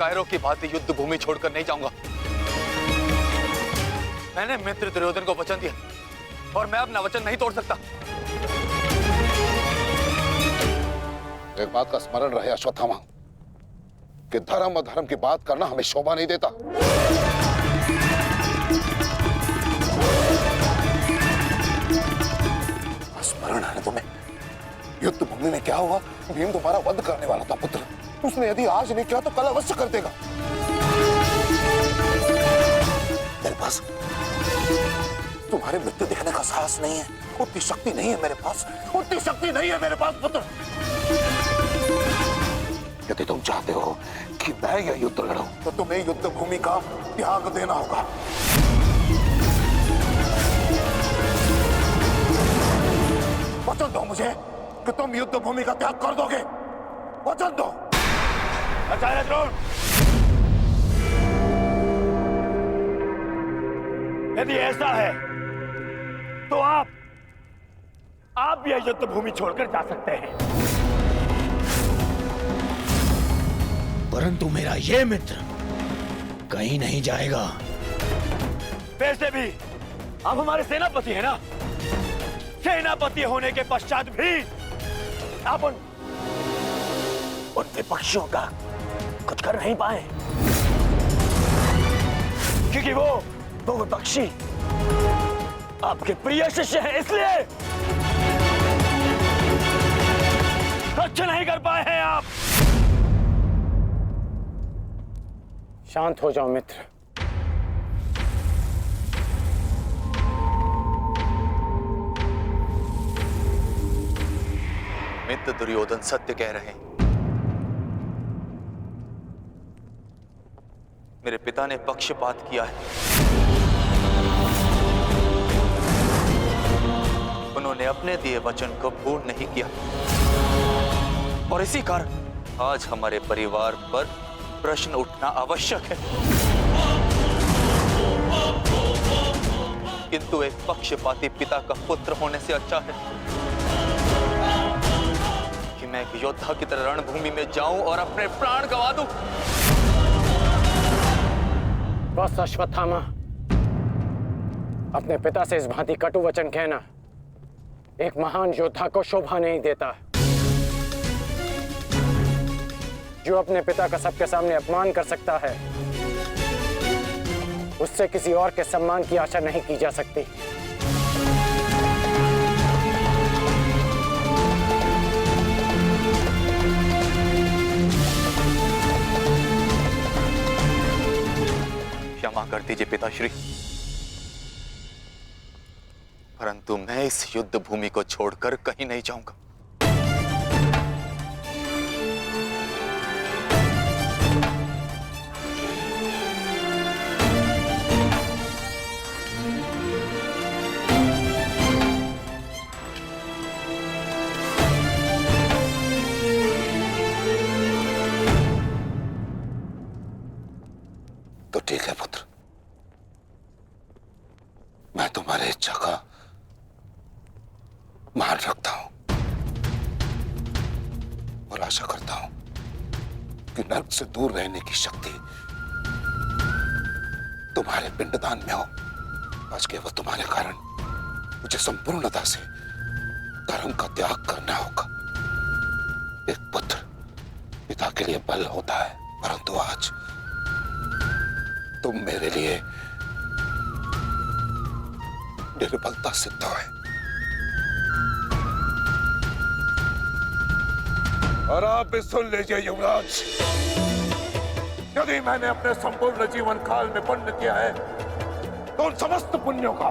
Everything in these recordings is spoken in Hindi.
कायरों की भांति युद्ध भूमि छोड़कर नहीं जाऊंगा। मैंने मित्र दुर्योधन को वचन दिया और मैं अपना वचन नहीं तोड़ सकता। एक बात का स्मरण रहे अश्वत्थामा कि धर्म अधर्म की बात करना हमें शोभा नहीं देता। स्मरण है तुम्हें युद्ध भूमि में क्या हुआ? भीम तुम्हारा वध करने वाला था पुत्र। उसने यदि आज नहीं किया तो कल अवश्य कर देगा। मेरे पास तुम्हारे मृत्यु देखने का साहस नहीं है, उतनी शक्ति नहीं है मेरे पास, उतनी शक्ति नहीं है मेरे पास पुत्र। यदि तुम चाहते हो कि मैं यह युद्ध लड़ूं, तो तुम्हें युद्ध भूमि का त्याग देना होगा। वचन दो मुझे कि तुम युद्ध भूमि का त्याग कर दोगे। वचन दो। आचार्य द्रोण, यदि ऐसा है तो आप यह युद्ध भूमि छोड़कर जा सकते हैं, परंतु मेरा यह मित्र कहीं नहीं जाएगा। वैसे भी आप हमारे सेनापति हैं ना। सेनापति होने के पश्चात भी आप उन विपक्षियों का कुछ कर नहीं पाए, क्योंकि वो विपक्षी आपके प्रिय शिष्य हैं, इसलिए कुछ नहीं कर पाए हैं आप। शांत हो जाओ मित्र। मित्र दुर्योधन सत्य कह रहे हैं। मेरे पिता ने पक्षपात किया है। उन्होंने अपने दिए वचन को पूर्ण नहीं किया और इसी कारण आज हमारे परिवार पर प्रश्न उठना आवश्यक है। किंतु एक पक्षपाती पिता का पुत्र होने से अच्छा है कि मैं एक योद्धा की तरह रणभूमि में जाऊं और अपने प्राण गंवा दूं। बस अश्वत्थामा, अपने पिता से इस भांति कटु वचन कहना एक महान योद्धा को शोभा नहीं देता। जो अपने पिता का सबके सामने अपमान कर सकता है, उससे किसी और के सम्मान की आशा नहीं की जा सकती। क्षमा कर दीजिए पिताश्री, परंतु मैं इस युद्ध भूमि को छोड़कर कहीं नहीं जाऊंगा। तो ठीक है पुत्र, मैं तुम्हारी इच्छा का मान रखता हूं और आशा करता हूं कि नर्क से दूर रहने की शक्ति तुम्हारे पिंडदान में हो। आज केवल तुम्हारे कारण मुझे संपूर्णता से धर्म का त्याग करना होगा। एक पुत्र पिता के लिए बल होता है, परंतु आज तुम मेरे लिए निर्बलता सिद्ध है। और आप भी सुन लीजिए युवराज, यदि मैंने अपने संपूर्ण जीवन काल में पुण्य किया है तो उन समस्त पुण्यों का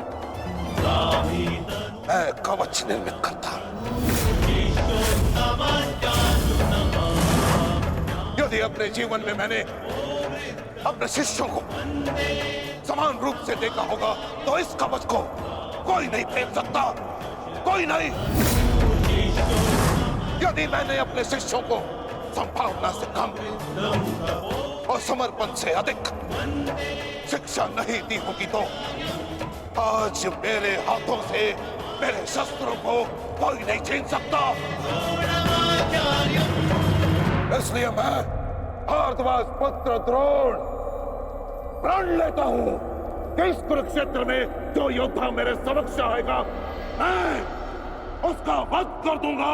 मैं कवच निर्मित करता हूं। यदि अपने जीवन में मैंने अपने शिष्यों को समान रूप से देखा होगा तो इस कवच को कोई नहीं फेंक सकता, कोई नहीं। यदि मैंने अपने शिष्यों को संभावना से कम और समर्पण से अधिक शिक्षा नहीं दी होगी तो आज मेरे हाथों से मेरे शस्त्रों को कोई नहीं छीन सकता। इसलिए मैं भारद्वाज पुत्र द्रोण प्रण लेता हूं कि इस कुरुक्षेत्र में जो योद्धा मेरे समक्ष आएगा मैं उसका वध कर दूंगा।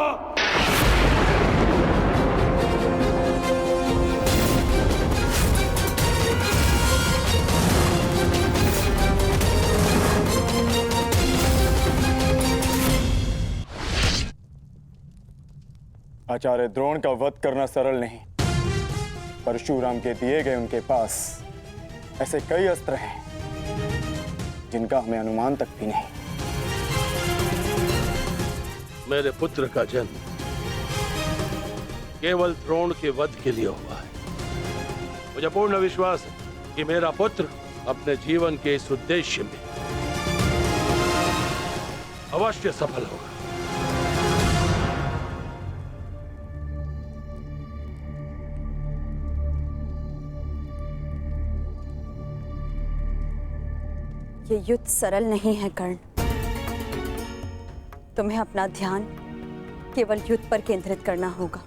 आचार्य द्रोण का वध करना सरल नहीं। परशुराम के दिए गए उनके पास ऐसे कई अस्त्र हैं जिनका हमें अनुमान तक भी नहीं। मेरे पुत्र का जन्म केवल द्रोण के वध के लिए हुआ है। मुझे पूर्ण विश्वास है कि मेरा पुत्र अपने जीवन के इस उद्देश्य में अवश्य सफल होगा। ये युद्ध सरल नहीं है कर्ण। तुम्हें अपना ध्यान केवल युद्ध पर केंद्रित करना होगा।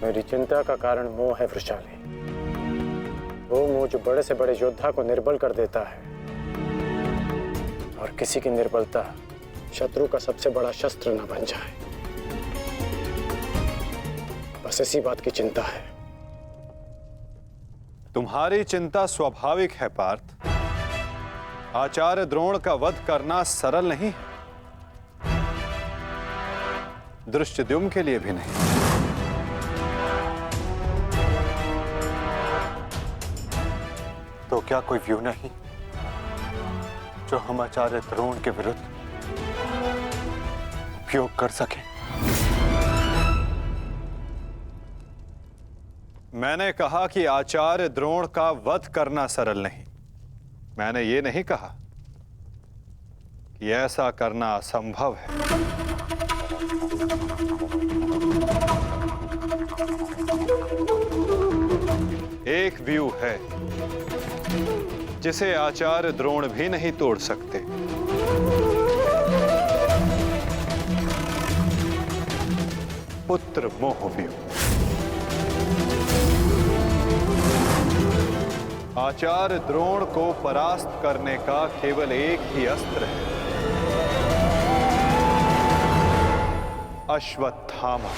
मेरी चिंता का कारण मोह है वृषाली। वो मोह जो बड़े से बड़े योद्धा को निर्बल कर देता है, और किसी की निर्बलता शत्रु का सबसे बड़ा शस्त्र न बन जाए। बस इसी बात की चिंता है। तुम्हारी चिंता स्वाभाविक है पार्थ। आचार्य द्रोण का वध करना सरल नहीं, धृष्टद्युम्न के लिए भी नहीं। तो क्या कोई व्यू नहीं जो हम आचार्य द्रोण के विरुद्ध उपयोग कर सके? मैंने कहा कि आचार्य द्रोण का वध करना सरल नहीं। मैंने ये नहीं कहा कि ऐसा करना असंभव है। एक व्यू है जिसे आचार्य द्रोण भी नहीं तोड़ सकते। पुत्र मोह व्यू। आचार्य द्रोण को परास्त करने का केवल एक ही अस्त्र है, अश्वत्थामा।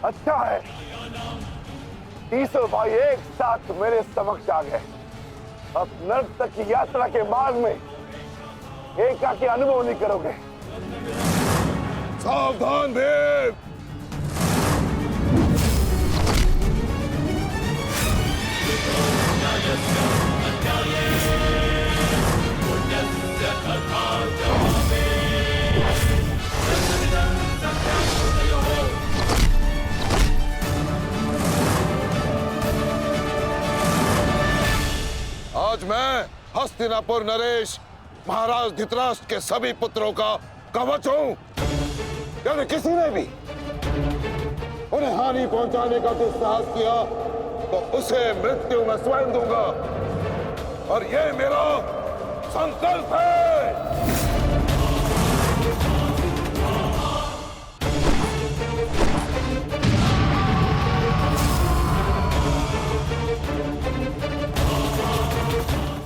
अच्छा है, तीसों भाई एक साथ मेरे समक्ष आ गए। अब नर्क तक की यात्रा के मार्ग में एकाकी अनुभव नहीं करोगे। सावधान भीम। आज मैं हस्तिनापुर नरेश महाराज धृतराष्ट्र के सभी पुत्रों का कवच हूं। यदि किसी ने भी उन्हें हानि पहुंचाने का दुस्साहस किया तो उसे मृत्यु में स्वयं दूंगा, और ये मेरा संकल्प है।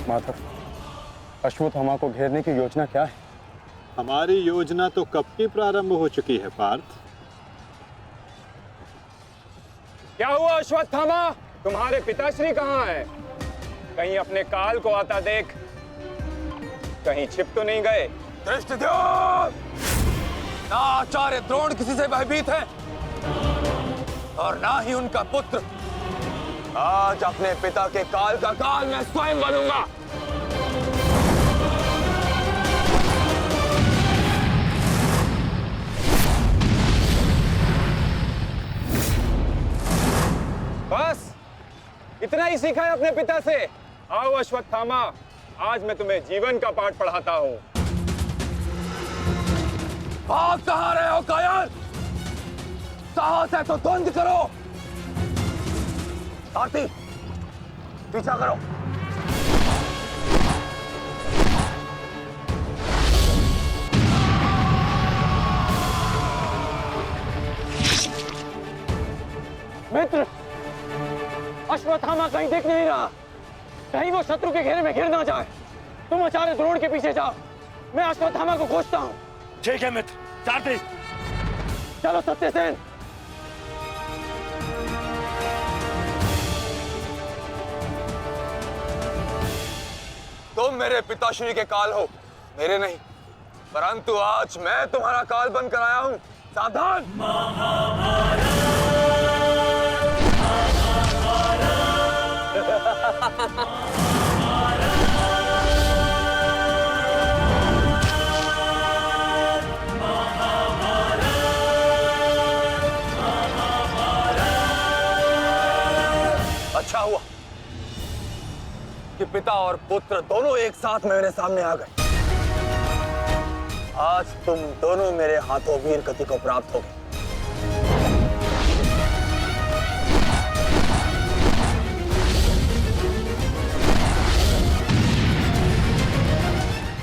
माधव, अश्वत्थामा को घेरने की योजना क्या है? हमारी योजना तो कब की प्रारंभ हो चुकी है पार्थ। क्या हुआ अश्वत्थामा? तुम्हारे पिताश्री कहाँ हैं? कहीं अपने काल को आता देख, कहीं छिप तो नहीं गए? धृष्टद्युम्न, ना आचार्य द्रोण किसी से भयभीत है और ना ही उनका पुत्र। आज अपने पिता के काल का काल मैं स्वयं बनूंगा। बस इतना ही सीखा है अपने पिता से? आओ अश्वत्थामा, आज मैं तुम्हें जीवन का पाठ पढ़ाता हूँ। भाग कहां रहे हो कायर? साहस है तो द्वंद करो। सारथी, पीछा करो। मित्र, अश्वत्थामा कहीं दिख नहीं रहा। कहीं वो शत्रु के घेरे में गिर ना जाए। तुम आचार्य द्रोण के पीछे जाओ, मैं अश्वत्थामा को खोजता हूँ। ठीक है मित्र। सारथी, चलो सत्यसेन। तुम मेरे पिताश्री के काल हो, मेरे नहीं। परंतु आज मैं तुम्हारा काल बनकर आया हूं। सावधान! अच्छा हुआ कि पिता और पुत्र दोनों एक साथ मेरे सामने आ गए। आज तुम दोनों मेरे हाथों वीर गति को प्राप्त होगे।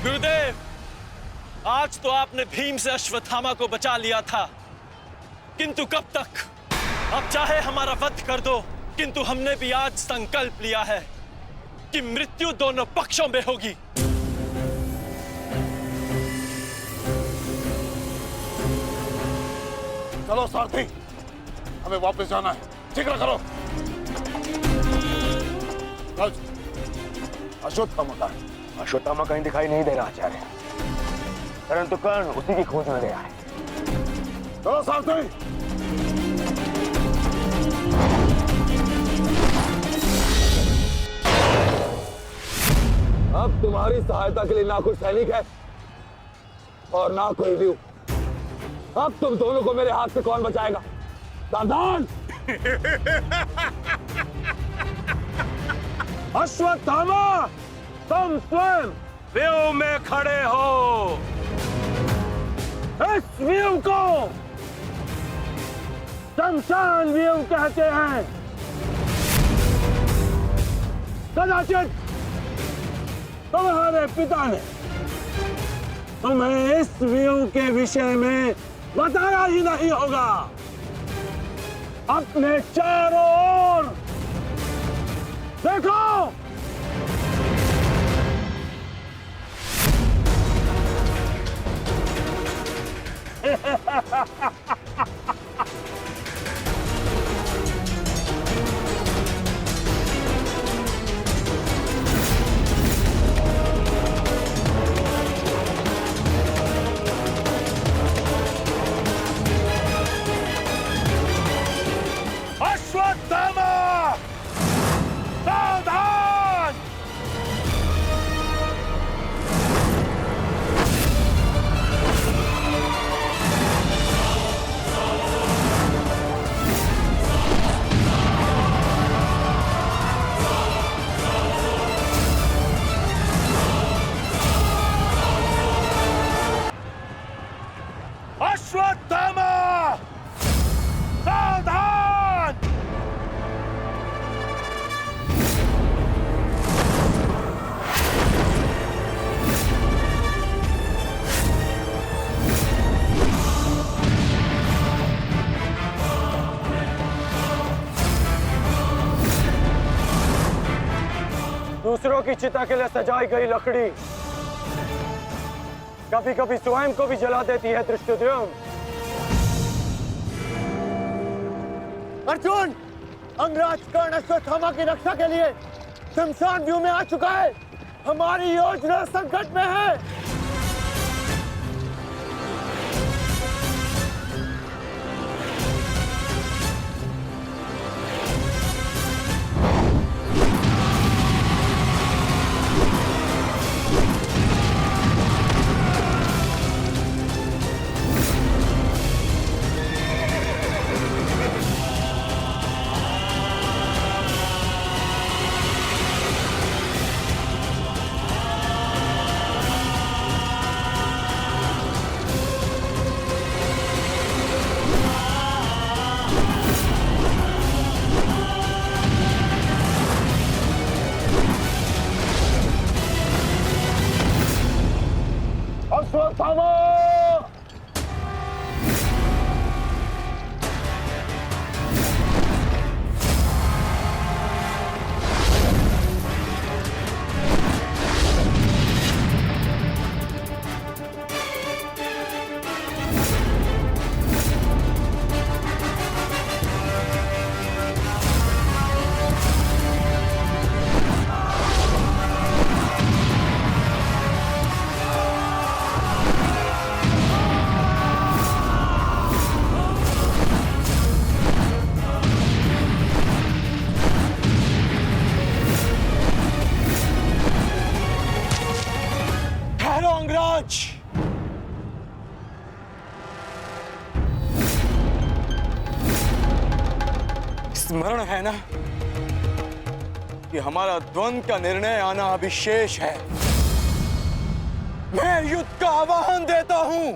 गुरुदेव, आज तो आपने भीम से अश्वत्थामा को बचा लिया था, किंतु कब तक? अब चाहे हमारा वध कर दो, किंतु हमने भी आज संकल्प लिया है कि मृत्यु दोनों पक्षों में होगी। चलो सारथी, हमें वापस जाना है। जिक्र करो। अश्वत्थामा का अश्वत्थामा कहीं दिखाई नहीं दे रहा आचार्य, परंतु कर्ण उसी की खोज में गया है। चलो सारथी। अब तुम्हारी सहायता के लिए ना कोई सैनिक है और ना कोई व्यू। अब तुम दोनों को मेरे हाथ से कौन बचाएगा? सावधान! अश्वत्थामा, तुम स्वयं व्यू में खड़े हो। इस व्यू को शमशान व्यू कहते हैं। कदाचित तुम्हारे पिता ने तुम्हें इस व्यू के विषय में बताया ही नहीं होगा। अपने चारों ओर देखो। अश्वत्थामा, सावधान! अश्वत्थामा, सावधान! दूसरों की चिता के लिए सजाई गई लकड़ी कभी कभी स्वयं को भी जला देती है। धृष्टद्युम्न, अर्जुन, अंगराज कर्ण अश्वत्थामा की रक्षा के लिए शमशान व्यू में आ चुका है। हमारी योजना संकट में है। स्मरण है ना कि हमारा द्वंद्व का निर्णय आना अभी शेष है। मैं युद्ध का आह्वान देता हूं।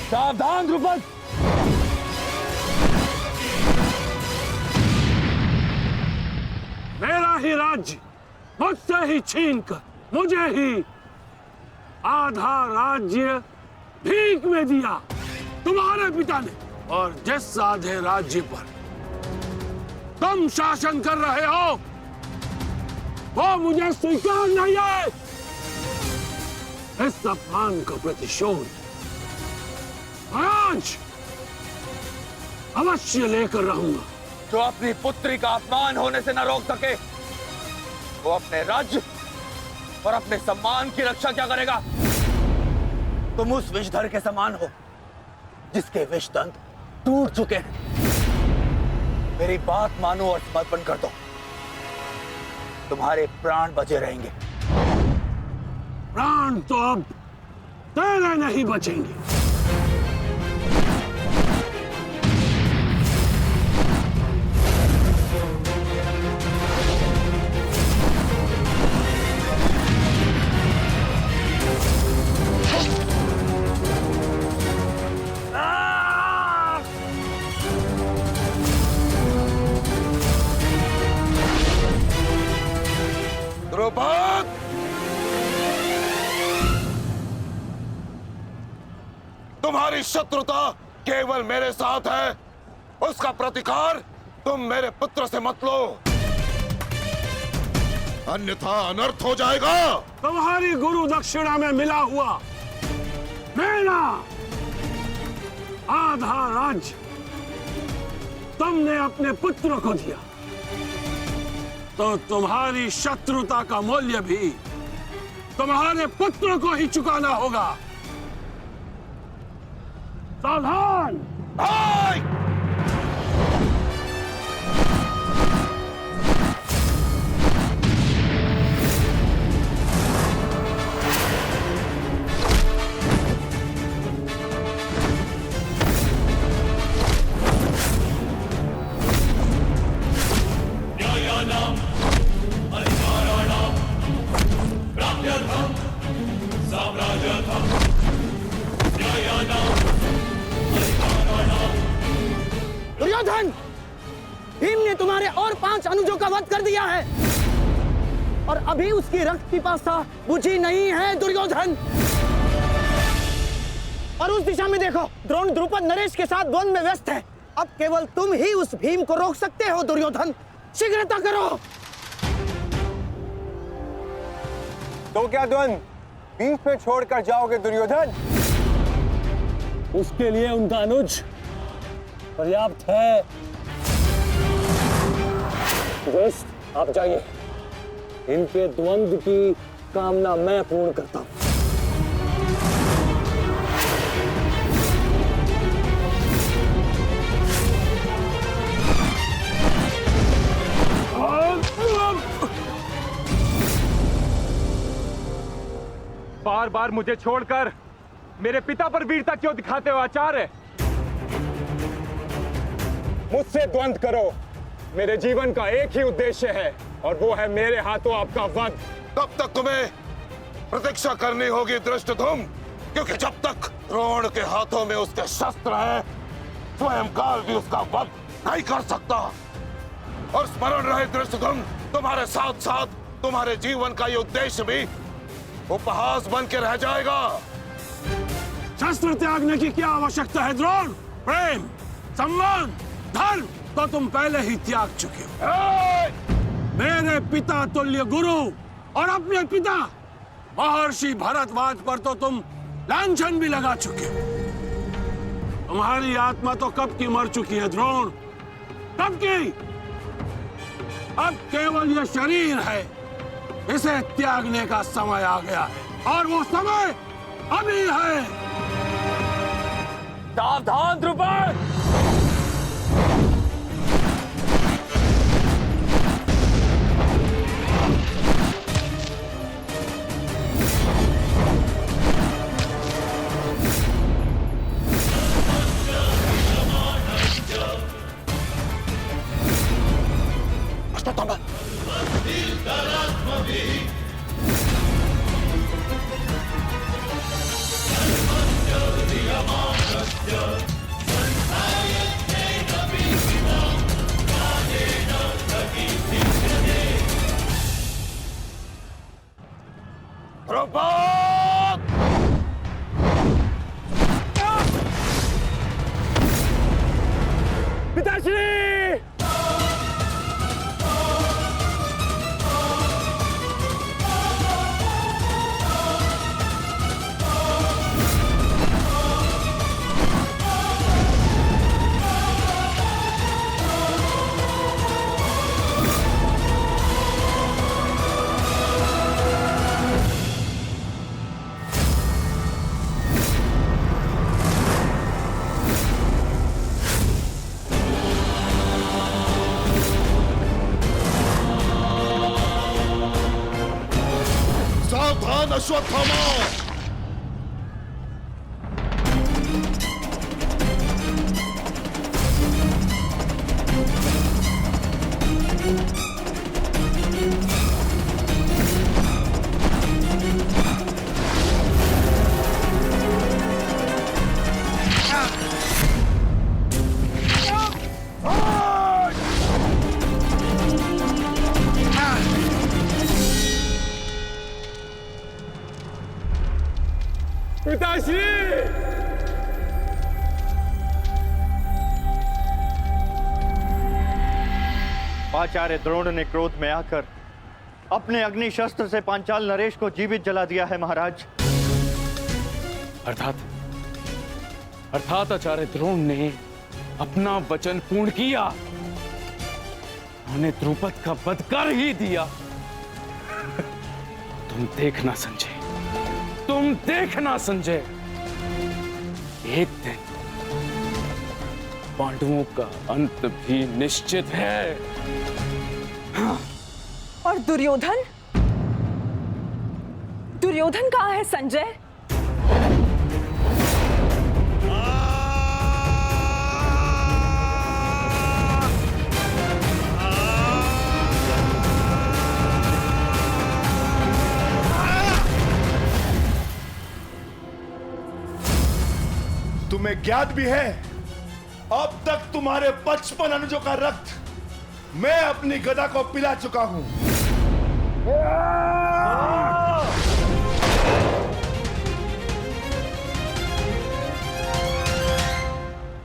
सावधान द्रुपद। मेरा ही राज्य मुझसे ही छीनकर मुझे ही आधा राज्य भीख में दिया तुम्हारे पिता ने, और जिस आधे राज्य पर तुम शासन कर रहे हो वो मुझे स्वीकार नहीं है। इस अपमान का प्रतिशोध आज अवश्य लेकर रहूंगा। जो अपनी पुत्री का अपमान होने से न रोक सके वो अपने राज्य और अपने सम्मान की रक्षा क्या करेगा? तुम उस विषधर के समान हो जिसके विषदंत टूट चुके हैं। मेरी बात मानो और समर्पण कर दो, तुम्हारे प्राण बचे रहेंगे। प्राण तो अब तेरे नहीं बचेंगे। द्रुपद, तुम्हारी शत्रुता केवल मेरे साथ है, उसका प्रतिकार तुम मेरे पुत्र से मत लो, अन्यथा अनर्थ हो जाएगा। तुम्हारी गुरु दक्षिणा में मिला हुआ मेरा आधा राज्य तुमने अपने पुत्र को दिया, तो तुम्हारी शत्रुता का मूल्य भी तुम्हारे पुत्र को ही चुकाना होगा। सावधान! दुर्योधन, भीम ने तुम्हारे और 5 अनुजों का वध कर दिया है और अभी उसकी रक्त पिपासा बुझी नहीं है दुर्योधन। और उस दिशा में देखो, द्रोण द्रुपद नरेश के साथ द्वंद्व में व्यस्त है। अब केवल तुम ही उस भीम को रोक सकते हो दुर्योधन, शीघ्रता करो। तो क्या द्वंद्व बीच में छोड़कर जाओगे दुर्योधन? उसके लिए उनका अनुज पर्याप्त है। आप जाइए, इनके द्वंद्व की कामना मैं पूर्ण करता हूं। बार बार मुझे छोड़कर मेरे पिता पर वीरता क्यों दिखाते हो आचार्य? मुझसे द्वंद्व करो, मेरे जीवन का एक ही उद्देश्य है और वो है मेरे हाथों आपका वध। तब तक तुम्हें प्रतीक्षा करनी होगी धृष्टद्युम्न, क्योंकि जब तक द्रोण के हाथों में उसके शस्त्र हैं, स्वयं काल भी उसका वध नहीं कर सकता। और स्मरण रहे धृष्टद्युम्न, तुम्हारे साथ साथ तुम्हारे जीवन का ये उद्देश्य भी उपहास बन के रह जाएगा। शस्त्र त्यागने की क्या आवश्यकता है द्रोण? प्रेम, सम्मान, धर्म तो तुम पहले ही त्याग चुके हो। मेरे पिता तुल्य गुरु और अपने पिता महर्षि भरद्वाज पर तो तुम लांछन भी लगा चुके हो। तुम्हारी आत्मा तो कब की मर चुकी है द्रोण, कब की। अब केवल यह शरीर है, इसे त्यागने का समय आ गया है और वो समय अभी है। सावधान द्रुपद! पिताश्री! सावधान अश्वत्थामा! पिताश्री! आचार्य द्रोण ने क्रोध में आकर अपने अग्नि शस्त्र से पांचाल नरेश को जीवित जला दिया है महाराज। अर्थात आचार्य द्रोण ने अपना वचन पूर्ण किया। उन्होंने द्रुपद का वध कर ही दिया। तुम देखना संजय, तुम देखना संजय, एक दिन पांडवों का अंत भी निश्चित है। और दुर्योधन? दुर्योधन कहाँ है संजय? तुम्हें ज्ञात भी है, अब तक तुम्हारे 55 अनुजों का रक्त मैं अपनी गदा को पिला चुका हूं।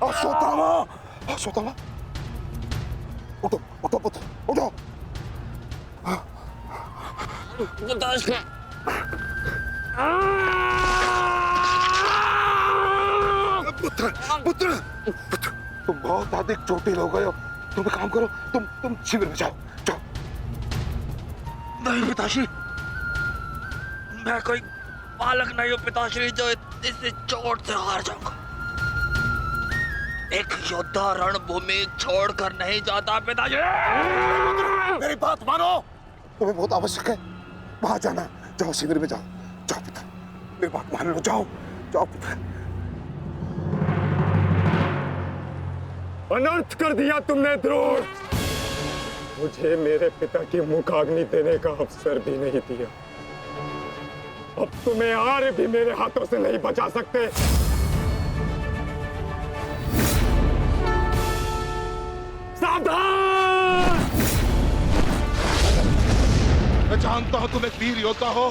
अश्वत्थामा! अश्वत्थामा! उठो, उठो पुत्र, उठो। पुत्र, पुत्र, पुत्र, तुम बहुत अधिक चोटिल हो गए हो। तुम एक काम करो, तुम शिविर में जाओ, जाओ। नहीं पिताश्री, मैं कोई बालक नहीं हूं पिताश्री जो इस चोट से हार जाऊंगा। एक योद्धा रणभूमि छोड़कर नहीं जाता पिताश्री। मेरी बात मानो, तुम्हें बहुत आवश्यक है, वहां जाना। जाओ शिविर में जाओ, जाओ पुत्र, मेरी बात मान लो, जाओ, जाओ पुत्र। अनर्थ कर दिया तुमने द्रोण। मुझे मेरे पिता की मुखाग्नि देने का अवसर भी नहीं दिया। अब तुम्हें आर्य भी मेरे हाथों से नहीं बचा सकते। सावधान! मैं जानता हूं तुम एक वीर योद्धा हो,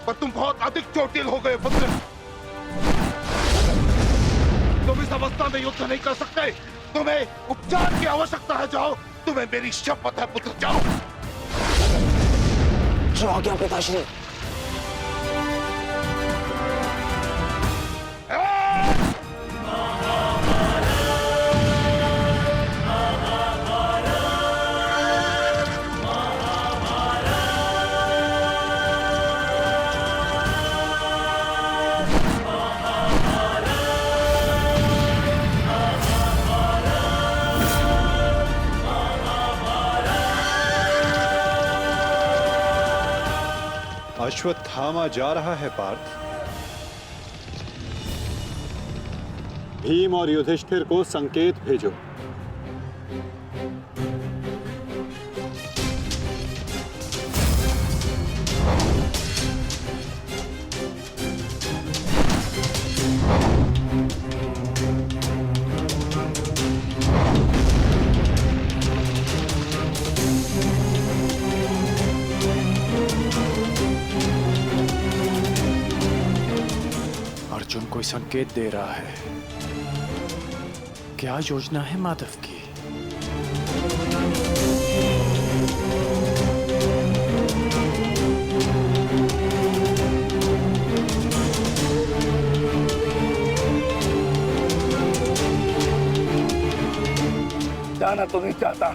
पर तुम बहुत अधिक चोटिल हो गए पुत्र। तुम इस अवस्था में युद्ध नहीं कर सकते। तुम्हें उपचार की आवश्यकता है। जाओ, तुम्हें मेरी शपथ है पुत्र, जाओ। जो आज्ञा पिताश्री। अश्वत्थामा जा रहा है पार्थ। भीम और युधिष्ठिर को संकेत भेजो। अर्जुन कोई संकेत दे रहा है। क्या योजना है माधव की? जाना तो नहीं चाहता,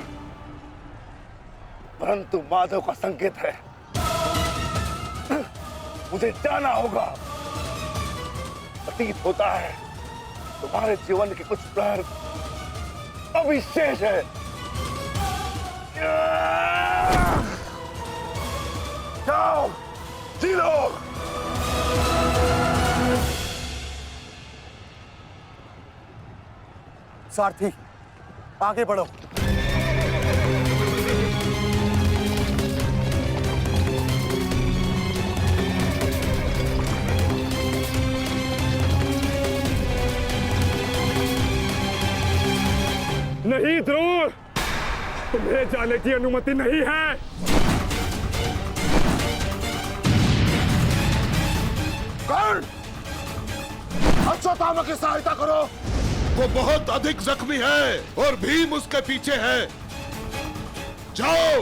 परंतु माधव का संकेत है, मुझे जाना होगा। प्रतीत होता है तुम्हारे जीवन के कुछ प्रहर अभी शेष है। जाओ, जी लो। सारथी, आगे बढ़ो। नहीं द्रोण, तुम्हें जाने की अनुमति नहीं है। कर्ण, अश्वत्थामा की सहायता करो। वो बहुत अधिक जख्मी है और भीम उसके पीछे है। जाओ।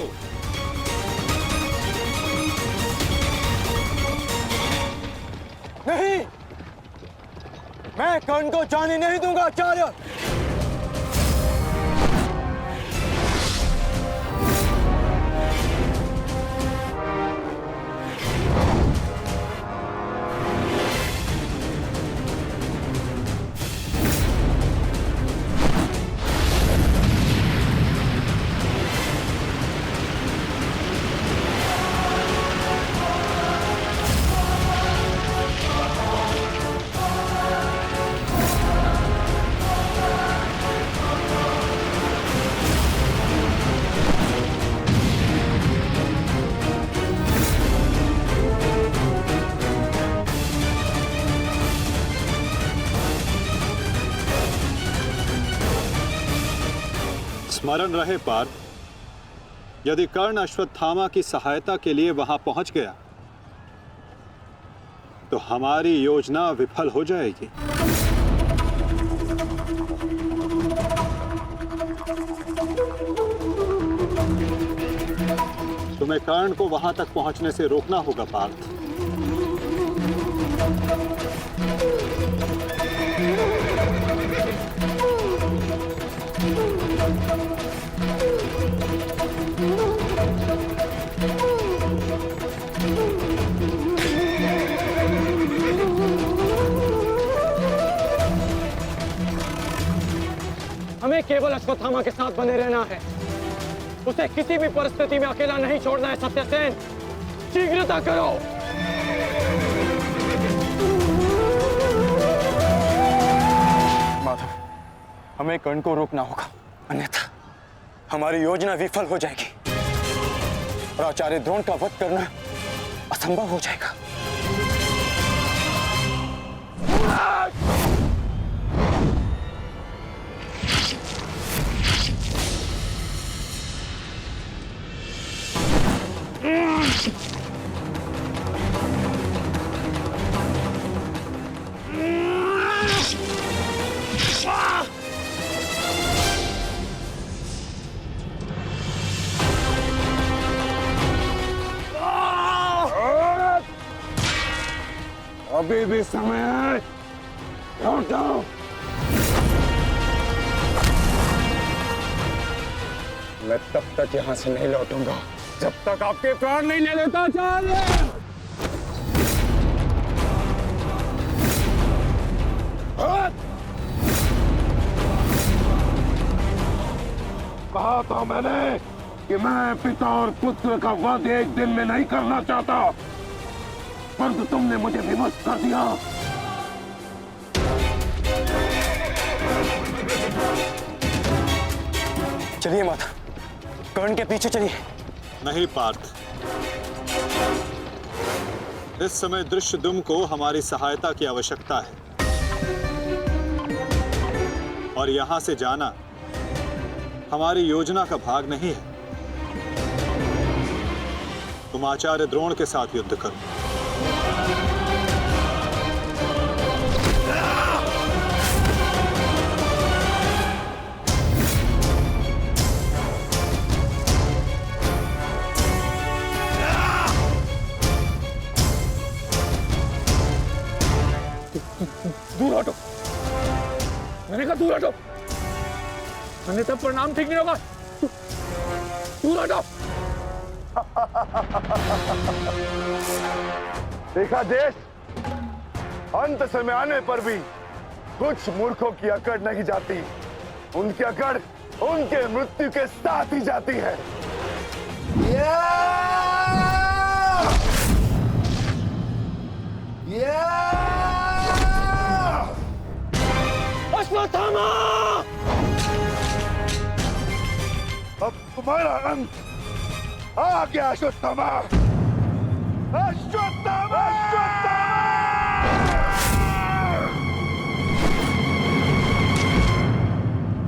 नहीं, मैं कर्ण को जाने नहीं दूंगा आचार्य। स्मरण रहे पार्थ, यदि कर्ण अश्वत्थामा की सहायता के लिए वहां पहुंच गया तो हमारी योजना विफल हो जाएगी। तुम्हें कर्ण को वहां तक पहुंचने से रोकना होगा पार्थ। हमें केवल अश्वत्थामा के साथ बने रहना है। उसे किसी भी परिस्थिति में अकेला नहीं छोड़ना है। सत्यसेन, शीघ्रता करो। माधव, हमें कर्ण को रोकना होगा, अन्यथा हमारी योजना विफल हो जाएगी और आचार्य द्रोण का वध करना असंभव हो जाएगा। अभी भी समय है, लौटो। मैं तब तक यहां से नहीं लौटूंगा जब तक आपके प्राण नहीं ले लेता आचार्य। कहा था मैंने कि मैं पिता और पुत्र का वध एक दिन में नहीं करना चाहता, परंतु तुमने मुझे विवश कर दिया। चलिए माता, कर्ण के पीछे चलिए। नहीं पार्थ, इस समय दृश्यद्युम्न को हमारी सहायता की आवश्यकता है और यहां से जाना हमारी योजना का भाग नहीं है। तुम आचार्य द्रोण के साथ युद्ध करो। दूर हटो, मैंने कहा दूर हटो। अन्यथा परिणाम ठीक नहीं होगा। तू हटो। देखा देश, अंत समय आने पर भी कुछ मूर्खों की अकड़ नहीं जाती, उनकी अकड़ उनके मृत्यु के साथ ही जाती है। अश्वत्थामा! अब तुम्हारा अंत आ गया अश्वत्थामा। अश्वत्थामा!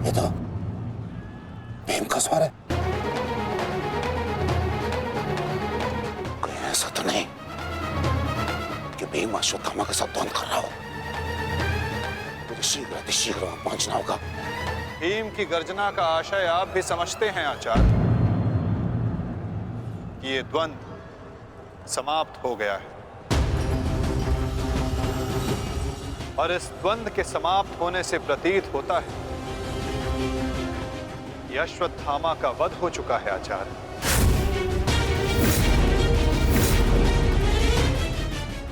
ये तो भीम का स्वर है। कोई ऐसा तो नहीं कि भीम अश्वत्थामा के साथ द्वंद्व कर रहा हो। मुझे शीघ्र वहां पहुंचना होगा। भीम की गर्जना का आशय आप भी समझते हैं आचार्य कि ये द्वंद्व समाप्त हो गया है, और इस द्वंद्व के समाप्त होने से प्रतीत होता है कि अश्वत्थामा का वध हो चुका है आचार्य।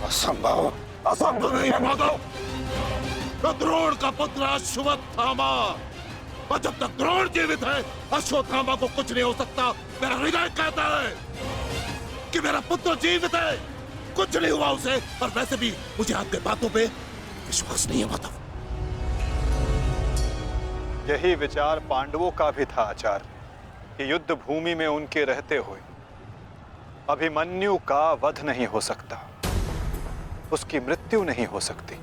असंभव, असंभव नहीं है माधव। तो द्रोण का पुत्र अश्वत्थामा, और जब तक द्रोण जीवित है अश्वत्थामा को कुछ नहीं हो सकता। मेरा हृदय कहता है कि मेरा पुत्र जीवित है, कुछ नहीं हुआ उसे। और वैसे भी मुझे आपके बातों पे विश्वास नहीं है माधव। यही विचार पांडवों का भी था आचार्य कि युद्ध भूमि में उनके रहते हुए अभिमन्यु का वध नहीं हो सकता, उसकी मृत्यु नहीं हो सकती।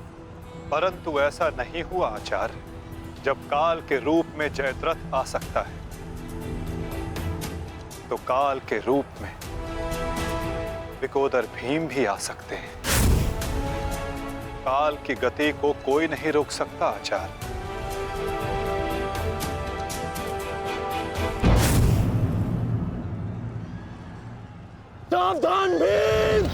परंतु ऐसा नहीं हुआ आचार्य। जब काल के रूप में जयद्रथ आ सकता है तो काल के रूप में विकोदर भीम भी आ सकते हैं। काल की गति को कोई नहीं रोक सकता आचार्य। सावधान भीम!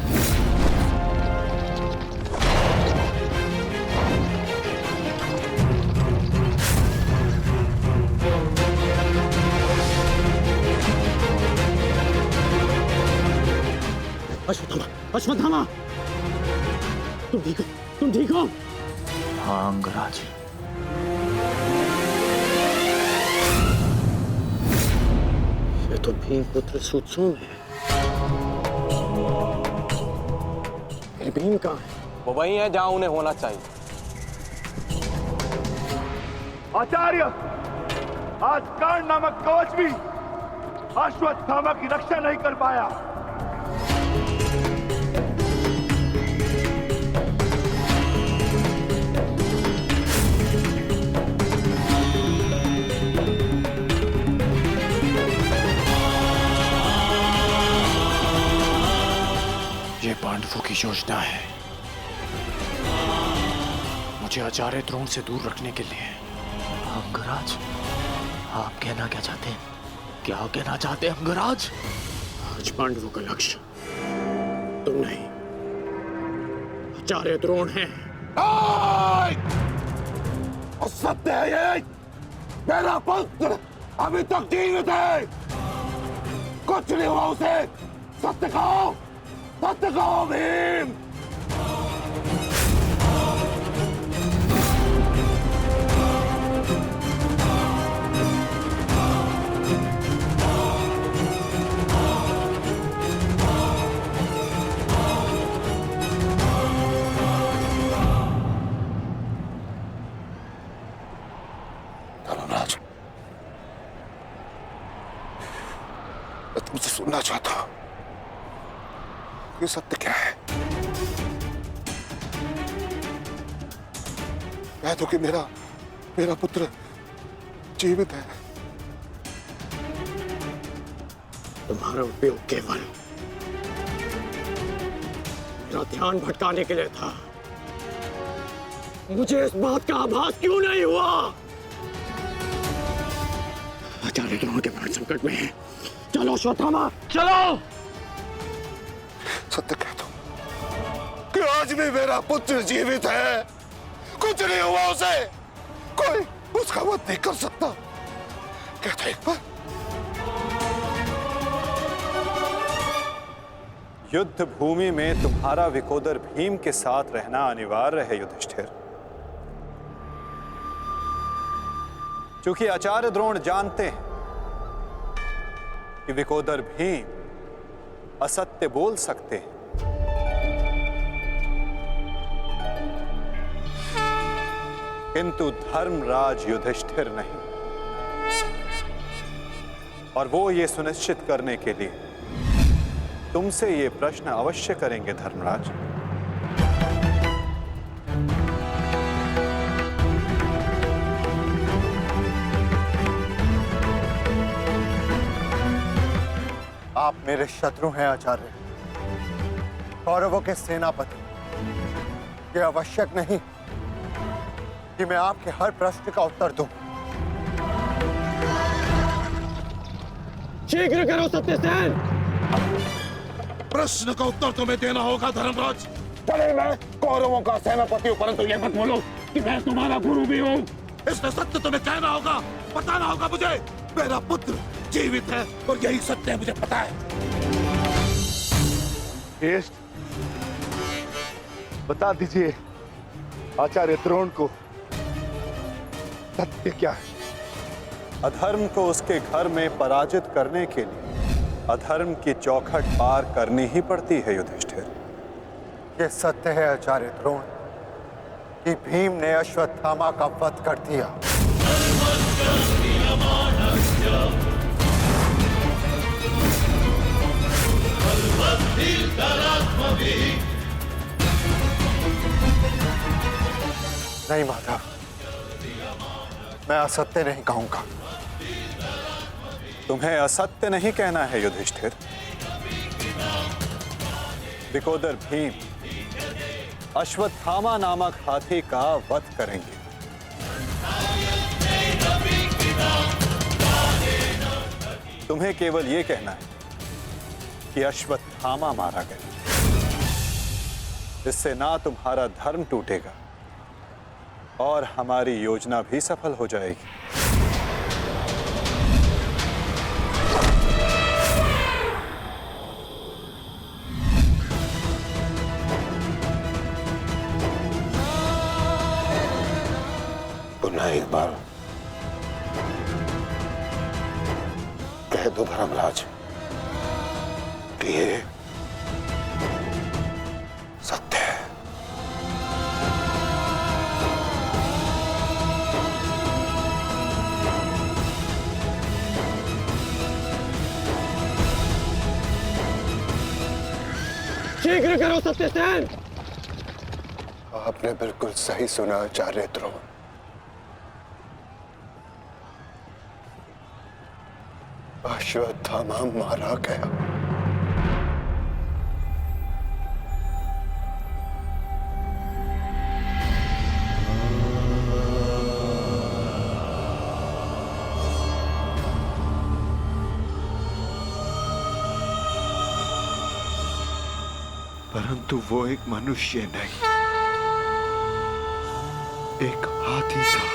अश्वत्थामा, अश्वत्थामा, तुम ठीक हो? तुम ठीक हो? हाँ अंगराज। ये तो भीम पुत्र सुत्सोम है। फिर भीम कहाँ है? वो वही है जहां उन्हें होना चाहिए। आचार्य, आज कर्ण नामक कवच भी अश्वत्थामा की रक्षा नहीं कर पाया। ये पांडवों की योजना है, मुझे आचार्य द्रोण से दूर रखने के लिए। अंगराज, आप कहना क्या चाहते हैं? क्या कहना चाहते हैं अंगराज? आज पांडवों का लक्ष्य तुम नहीं, आचार्य द्रोण है। सत्य है ये, मेरा पुत्र अभी तक जीवित है, कुछ नहीं हुआ उसे। सत्य कहो, सत्य कहो भीम। धर्मराज, मैं तुमसे सुनना चाहता हूं, ये सत्य क्या है? कह दो कि मेरा पुत्र जीवित है। तुम्हारा उपयोग केवल मेरा ध्यान भटकाने के लिए था। मुझे इस बात का आभास क्यों नहीं हुआ? आचार्य द्रोण के प्राण संकट में है। चलो अश्वत्थामा, चलो। सत्य कह दो कि आज भी मेरा पुत्र जीवित है, कुछ नहीं हुआ उसे, कोई उसका वध नहीं कर सकता। कहते एक बार। युद्ध भूमि में तुम्हारा विकोदर भीम के साथ रहना अनिवार्य है युधिष्ठिर, क्योंकि आचार्य द्रोण जानते हैं कि विकोदर भीम असत्य बोल सकते हैं, किंतु धर्मराज युधिष्ठिर नहीं। और वो ये सुनिश्चित करने के लिए तुमसे ये प्रश्न अवश्य करेंगे धर्मराज। आप मेरे शत्रु हैं आचार्य, कौरवों के सेनापति। ये आवश्यक नहीं कि मैं आपके हर प्रश्न का उत्तर दूं। शीघ्र करो सत्यसेन। प्रश्न का उत्तर तुम्हें देना होगा धर्मराज। भले मैं कौरवों का सेनापति हूं, परंतु ये मत बोलो कि मैं तुम्हारा गुरु भी हूं। इसमें सत्य तुम्हें कहना होगा, बताना होगा मुझे। मेरा पुत्र जीवित है और यही सत्य है, मुझे पता है। श्रेष्ठ, बता दीजिए आचार्य द्रोण को सत्य क्या है? अधर्म को उसके घर में पराजित करने के लिए अधर्म की चौखट पार करनी ही पड़ती है युधिष्ठिर। ये सत्य है आचार्य द्रोण कि भीम ने अश्वत्थामा का वध कर दिया। नहीं माधव, मैं असत्य नहीं कहूंगा। तुम्हें असत्य नहीं कहना है युधिष्ठिर। विकोदर भीम अश्वत्थामा नामक हाथी का वध करेंगे। तुम्हें केवल यह कहना है कि अश्वत्थामा मारा गया। इससे ना तुम्हारा धर्म टूटेगा और हमारी योजना भी सफल हो जाएगी। पुनः एक बार कह दो धर्मराज कि ये सत्य है। शीघ्र करो सत्यसेन। आपने बिल्कुल सही सुना आचार्य द्रोण। अश्वत्थामा मारा गया। परंतु वो एक मनुष्य नहीं, एक हाथी था।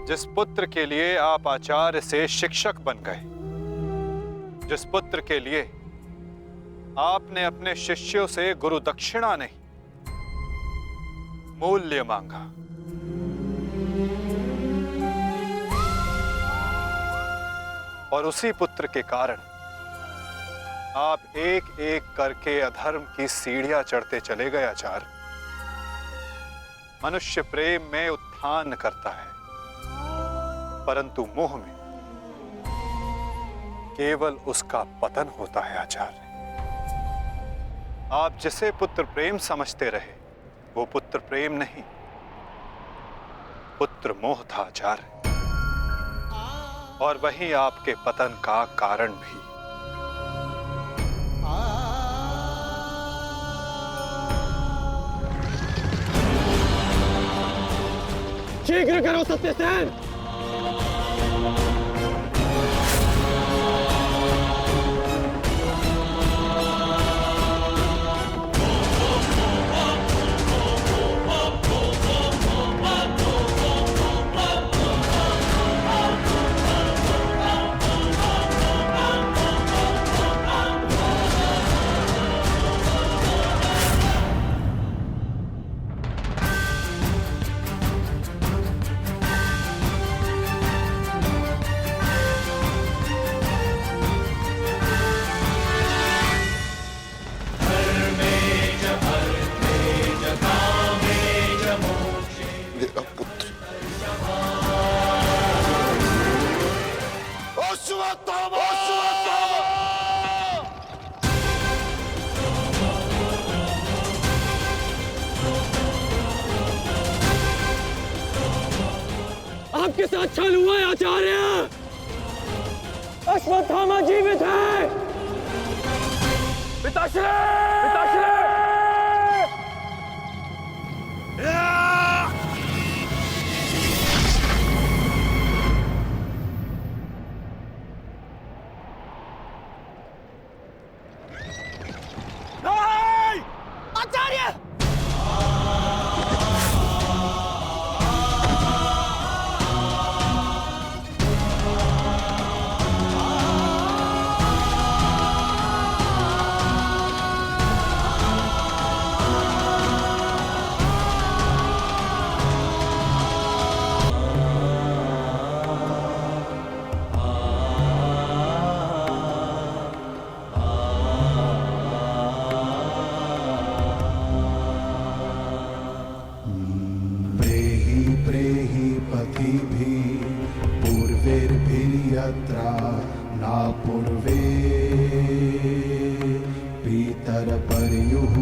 जिस पुत्र के लिए आप आचार्य से शिक्षक बन गए, जिस पुत्र के लिए आपने अपने शिष्यों से गुरु दक्षिणा नहीं मूल्य मांगा, और उसी पुत्र के कारण आप एक एक करके अधर्म की सीढ़ियां चढ़ते चले गए आचार्य। मनुष्य प्रेम में उत्थान करता है, परंतु मोह में केवल उसका पतन होता है आचार्य। आप जिसे पुत्र प्रेम समझते रहे वो पुत्र प्रेम नहीं, पुत्र मोह था आचार्य, और वही आपके पतन का कारण भी। शीघ्र करो सत्यसेन। मेरा पुत्र अश्वत्थामा! आपके साथ छल हुआ है आचार्य। अश्वत्थामा जीवित है। पिताश्री! पिताश्री! आचार्य! पूर्वेर्भिर्यत्रा ना पूर्वे पीतरपर्युः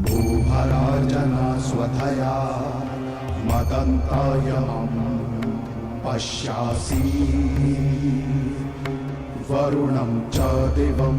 भूभराजना स्वधया मदन्तायमं पश्यासि वरुणं च दिवम्।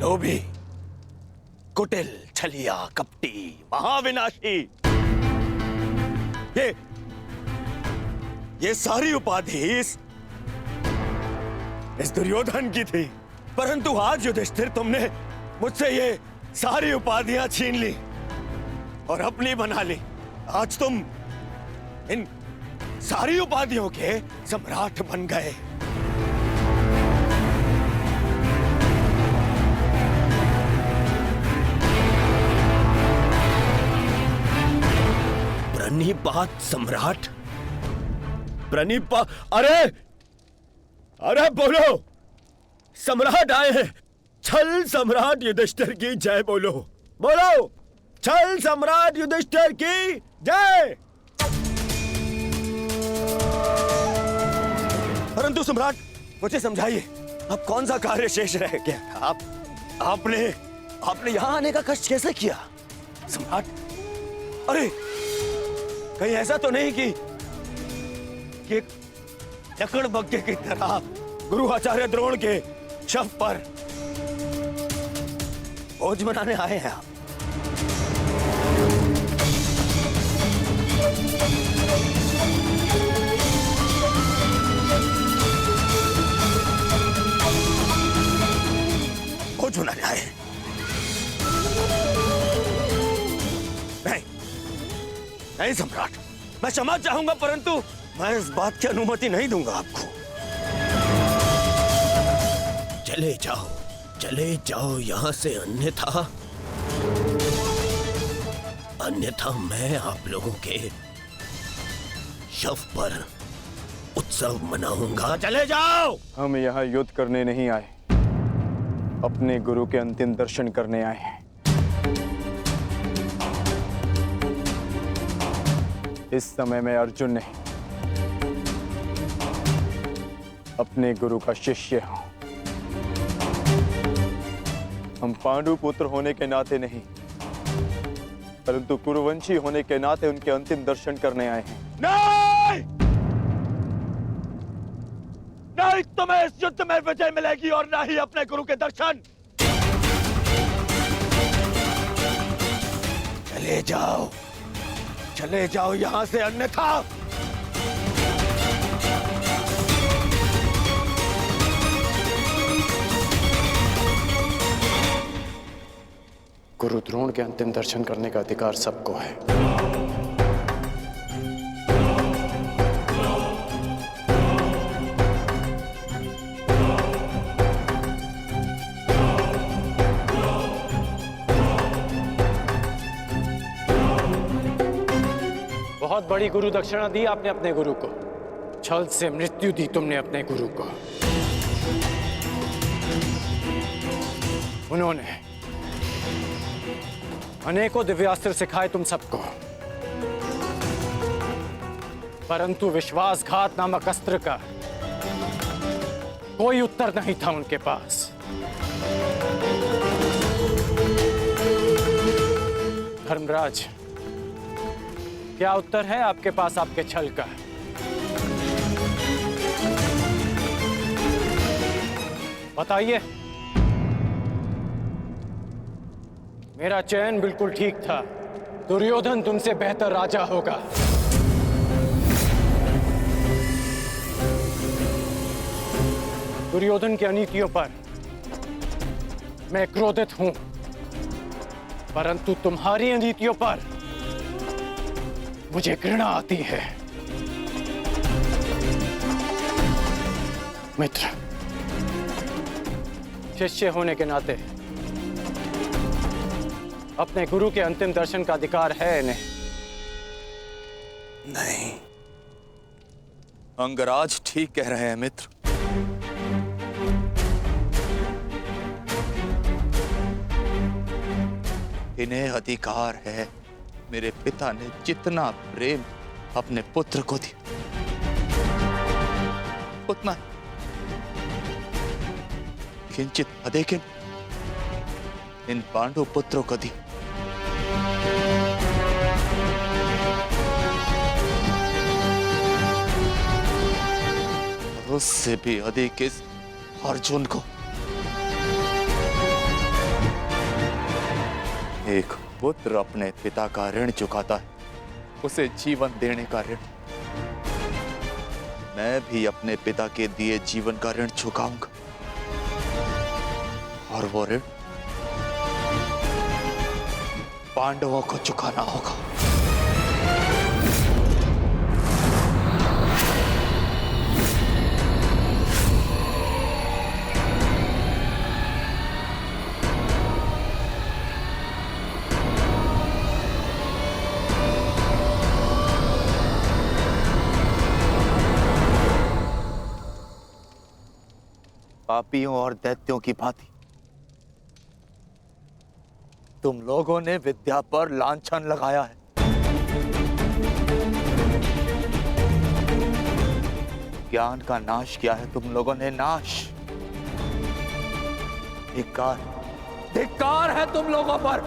लोभी, कुटिल, छलिया, कपटी, महाविनाशी, ये सारी उपाधि इस दुर्योधन की थी। परंतु आज युधिष्ठिर तुमने मुझसे ये सारी उपाधियां छीन ली और अपनी बना ली। आज तुम इन सारी उपाधियों के सम्राट बन गए। प्रणिपात सम्राट, प्रणिपात, अरे बोलो, सम्राट आए हैं। छल सम्राट युधिष्ठिर की जय बोलो, बोलो, छल सम्राट युधिष्ठिर की जय। परंतु सम्राट मुझे समझाइए, अब कौन सा कार्य शेष रह गया? आपने यहां आने का कष्ट कैसे किया सम्राट? अरे कहीं ऐसा तो नहीं कि लकड़बग्घे की तरह गुरु आचार्य द्रोण के शव पर भोज मनाने आए हैं आप? वो जो न जाए। नहीं सम्राट, मैं क्षमा चाहूंगा, परंतु मैं इस बात की अनुमति नहीं दूंगा आपको। चले जाओ यहाँ से, अन्यथा मैं आप लोगों के शव पर उत्सव मनाऊंगा। चले जाओ। हम यहाँ युद्ध करने नहीं आए, अपने गुरु के अंतिम दर्शन करने आए हैं। इस समय मैं अर्जुन नहीं, अपने गुरु का शिष्य हूं। हम पांडु पुत्र होने के नाते नहीं, परंतु कुरुवंशी होने के नाते उनके अंतिम दर्शन करने आए हैं। नहीं, नहीं तुम्हें इस युद्ध में विजय मिलेगी और ना ही अपने गुरु के दर्शन। चले जाओ यहां से, अन्यथा गुरु द्रोण के अंतिम दर्शन करने का अधिकार सबको है। बहुत बड़ी गुरु दक्षिणा दी आपने अपने गुरु को, छल से मृत्यु दी तुमने अपने गुरु को। उन्होंने अनेकों दिव्यास्त्र सिखाए तुम सबको, परंतु विश्वासघात नामक अस्त्र का कोई उत्तर नहीं था उनके पास। धर्मराज, क्या उत्तर है आपके पास आपके छल का? बताइए। मेरा चयन बिल्कुल ठीक था, दुर्योधन तुमसे बेहतर राजा होगा। दुर्योधन की अनीतियों पर मैं क्रोधित हूं, परंतु तुम्हारी अनीतियों पर मुझे घृणा आती है। मित्र, शिष्य होने के नाते अपने गुरु के अंतिम दर्शन का अधिकार है इन्हें? नहीं, अंगराज ठीक कह रहे हैं मित्र। इन्हें अधिकार है। मेरे पिता ने जितना प्रेम अपने पुत्र को दिया, उतना किंचित अधिक इन पांडु पुत्रों को दिया। उससे भी अधिक इस अर्जुन को। एक पुत्र अपने पिता का ऋण चुकाता है, उसे जीवन देने का ऋण। मैं भी अपने पिता के दिए जीवन का ऋण चुकाऊंगा, और वो ऋण पांडवों को चुकाना होगा। पापियों और दैत्यों की भांति तुम लोगों ने विद्या पर लांछन लगाया है। ज्ञान का नाश किया है तुम लोगों ने, नाश। धिक्कार है तुम लोगों पर।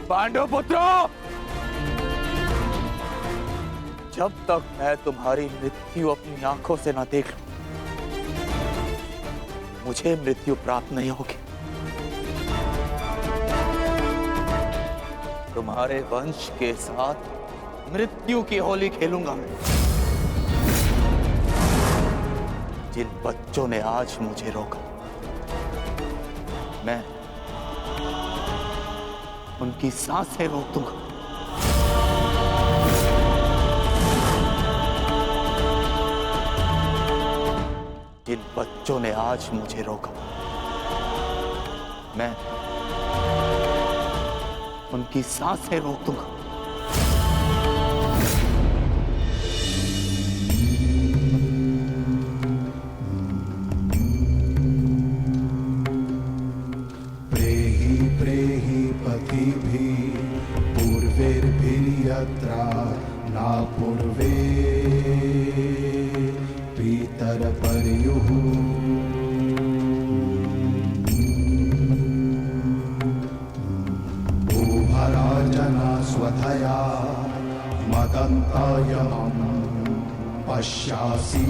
पांडव पुत्रों, जब तक मैं तुम्हारी मृत्यु अपनी आंखों से ना देख लूं, मुझे मृत्यु प्राप्त नहीं होगी। तुम्हारे वंश के साथ मृत्यु की होली खेलूंगा मैं। जिन बच्चों ने आज मुझे रोका, मैं उनकी सांसें रोक दूंगा। जिन बच्चों ने आज मुझे रोका, मैं उनकी सांसें रोक दूंगा। प्रेहि प्रेहि पतिभिः पूर्वैर्भिर्यत्र न पूर्वे पितरपर्युः भूभराजना स्वधया मदन्तायमं पश्यासि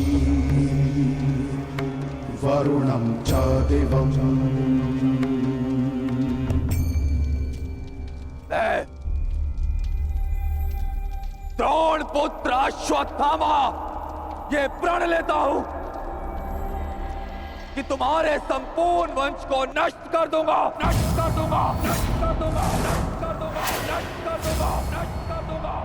वरुणं च दिवम् मैं द्रोण पुत्र अश्वत्थामा ये प्रण लेता हूं कि तुम्हारे संपूर्ण वंश को नष्ट कर दूंगा, नष्ट कर दूंगा, नष्ट कर दूंगा, नष्ट कर दूंगा, नष्ट कर दूंगा, नष्ट कर दूंगा।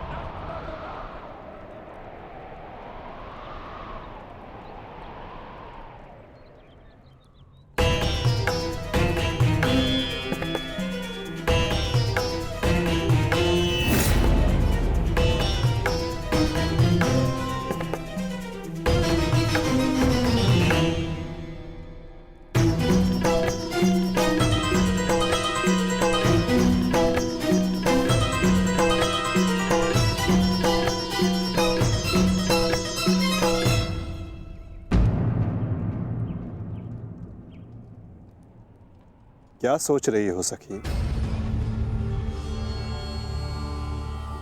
क्या सोच रही हो सखी?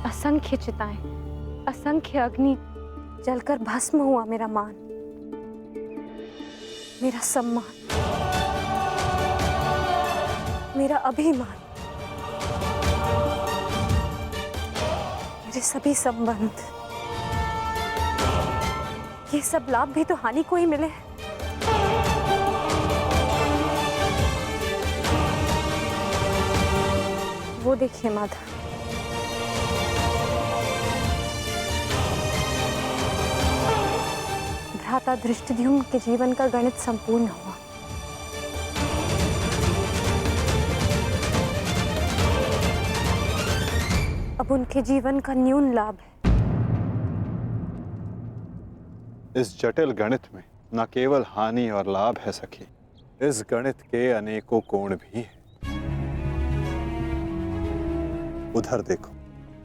असंख्य चिताएं, असंख्य अग्नि जलकर भस्म हुआ मेरा मान, मेरा सम्मान, मेरा अभिमान, मेरे सभी संबंध। ये सब लाभ भी तो हानि को ही मिले हैं। वो देखिए माधव, भ्राता धृष्टद्युम्न के जीवन का गणित संपूर्ण हुआ। अब उनके जीवन का न्यून लाभ है। इस जटिल गणित में न केवल हानि और लाभ है सखी, इस गणित के अनेकों कोण भी हैं। उधर देखो,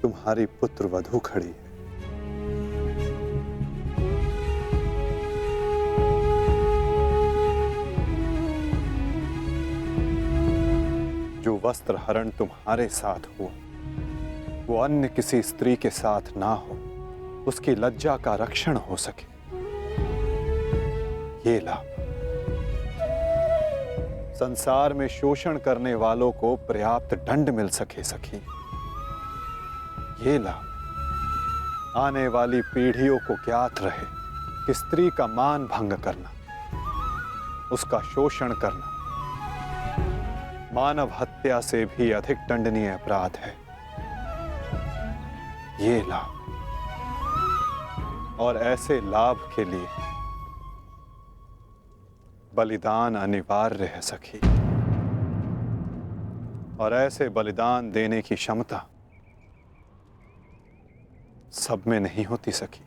तुम्हारी पुत्र वधू खड़ी है। जो वस्त्र हरण तुम्हारे साथ हुआ, वो अन्य किसी स्त्री के साथ ना हो, उसकी लज्जा का रक्षण हो सके, ये लाभ। संसार में शोषण करने वालों को पर्याप्त दंड मिल सके सखी, ये लाभ। आने वाली पीढ़ियों को ज्ञात रहे कि स्त्री का मान भंग करना, उसका शोषण करना मानव हत्या से भी अधिक दंडनीय अपराध है, ये लाभ। और ऐसे लाभ के लिए बलिदान अनिवार्य है सखी, और ऐसे बलिदान देने की क्षमता सब में नहीं होती सखी।